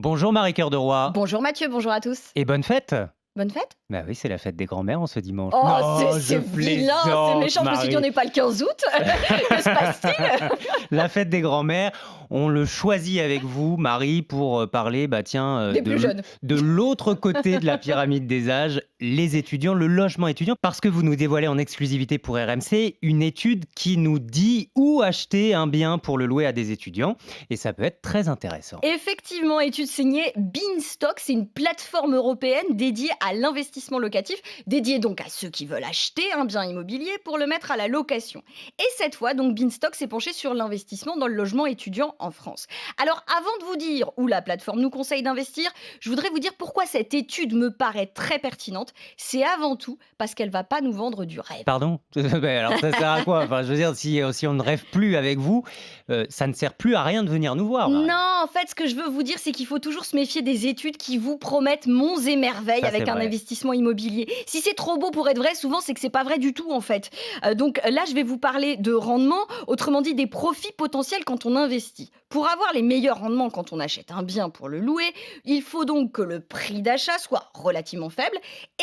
Bonjour Marie-Cœur de Roy Bonjour Mathieu, bonjour à tous. et bonne fête! Bonne fête? Bah oui, c'est la fête des grands-mères en ce dimanche. Oh, Non, je c'est vilain, c'est plaisante méchant. Je me suis dit, on Marie. n'est pas le 15 août. Que se passe-t-il? La fête des grands-mères, on le choisit avec vous Marie pour, parler, bah tiens, Des plus jeunes. de l'autre côté de la pyramide des âges, les étudiants, le logement étudiant. Parce que vous nous dévoilez en exclusivité pour RMC une étude qui nous dit où acheter un bien pour le louer à des étudiants et ça peut être très intéressant. Effectivement, étude signée Beanstock, c'est une plateforme européenne dédiée à l'investissement locatif, dédiée donc à ceux qui veulent acheter un bien immobilier pour le mettre à la location. Et cette fois, donc Beanstock s'est penché sur l'investissement dans le logement étudiant en France. Alors, avant de vous dire où la plateforme nous conseille d'investir, je voudrais vous dire pourquoi cette étude me paraît très pertinente. C'est avant tout parce qu'elle va pas nous vendre du rêve. Pardon? Alors ça sert à quoi? Enfin, je veux dire, si on ne rêve plus avec vous, ça ne sert plus à rien de venir nous voir, Marie. Non, en fait, ce que je veux vous dire, c'est qu'il faut toujours se méfier des études qui vous promettent monts et merveilles Ça, c'est avec un vrai. investissement immobilier. Si c'est trop beau pour être vrai, souvent, c'est que c'est pas vrai du tout, en fait. Donc là, je vais vous parler de rendement, autrement dit des profits potentiels quand on investit. Pour avoir les meilleurs rendements quand on achète un bien pour le louer, il faut donc que le prix d'achat soit relativement faible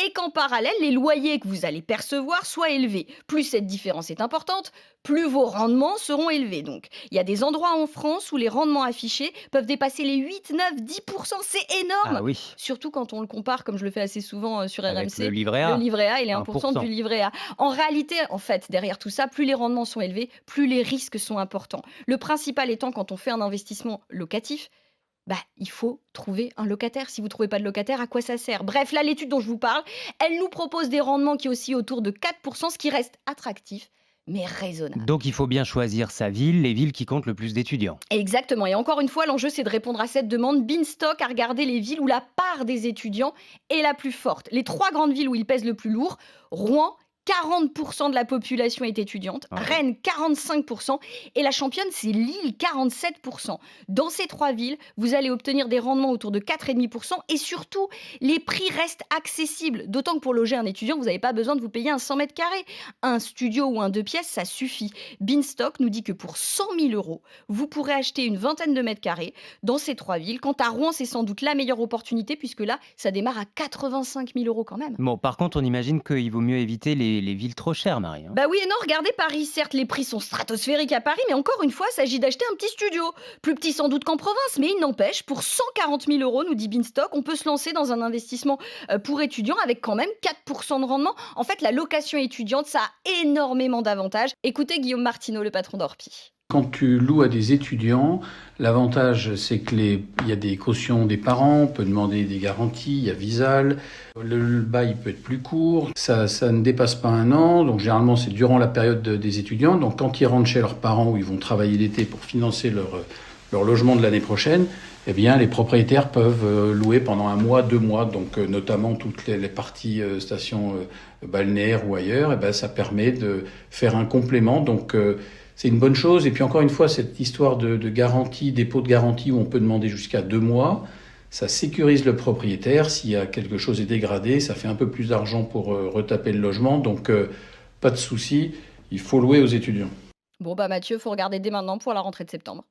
et qu'en parallèle, les loyers que vous allez percevoir soient élevés. Plus cette différence est importante, plus vos rendements seront élevés. Donc, il y a des endroits en France où les rendements affichés peuvent dépasser les 8, 9, 10%. C'est énorme! Ah oui, Surtout quand on le compare, comme je le fais assez souvent sur avec le RMC, livret le A, livret A et les 1% du 1%. livret A. En réalité, en fait, derrière tout ça, plus les rendements sont élevés, plus les risques sont importants. Le principal étant, quand on fait un investissement locatif, bah, il faut trouver un locataire. Si vous ne trouvez pas de locataire, à quoi ça sert? Bref, là, l'étude dont je vous parle, elle nous propose des rendements qui oscillent autour de 4%, ce qui reste attractif, mais raisonnable. Donc il faut bien choisir sa ville, les villes qui comptent le plus d'étudiants. Exactement. Et encore une fois, l'enjeu, c'est de répondre à cette demande. Beanstock a regardé les villes où la part des étudiants est la plus forte. Les trois grandes villes où ils pèsent le plus lourd, Rouen, 40% de la population est étudiante, Ah oui. Rennes 45% et la championne c'est Lille 47%. Dans ces trois villes, vous allez obtenir des rendements autour de 4,5% et surtout les prix restent accessibles. D'autant que pour loger un étudiant, vous n'avez pas besoin de vous payer un 100 mètres carrés. Un studio ou un deux pièces, ça suffit. Beanstock nous dit que pour 100 000 euros, vous pourrez acheter une vingtaine de mètres carrés dans ces trois villes. Quant à Rouen, c'est sans doute la meilleure opportunité puisque là, ça démarre à 85 000 euros quand même. Bon, par contre, on imagine qu'il vaut mieux éviter les villes trop chères, Marie, hein. Bah oui et non, regardez Paris, certes les prix sont stratosphériques à Paris, mais encore une fois, il s'agit d'acheter un petit studio. Plus petit sans doute qu'en province, mais il n'empêche, pour 140 000 euros, nous dit Beanstock, on peut se lancer dans un investissement pour étudiants avec quand même 4% de rendement. En fait, la location étudiante, ça a énormément d'avantages. Écoutez Guillaume Martineau, le patron d'Orpi. Quand tu loues à des étudiants, l'avantage c'est que il y a des cautions des parents, on peut demander des garanties, il y a Visal, le bail peut être plus court, ça ne dépasse pas un an, donc généralement c'est durant la période des étudiants, donc quand ils rentrent chez leurs parents où ils vont travailler l'été pour financer leur logement de l'année prochaine, eh bien les propriétaires peuvent louer pendant un mois, 2 mois, donc notamment toutes les parties stations balnéaires ou ailleurs, et ben ça permet de faire un complément, donc c'est une bonne chose. Et puis encore une fois, cette histoire de garantie, dépôt de garantie où on peut demander jusqu'à 2 mois, ça sécurise le propriétaire. S'il y a quelque chose est dégradé, ça fait un peu plus d'argent pour retaper le logement. Donc pas de souci, il faut louer aux étudiants. Bon bah Mathieu, faut regarder dès maintenant pour la rentrée de septembre.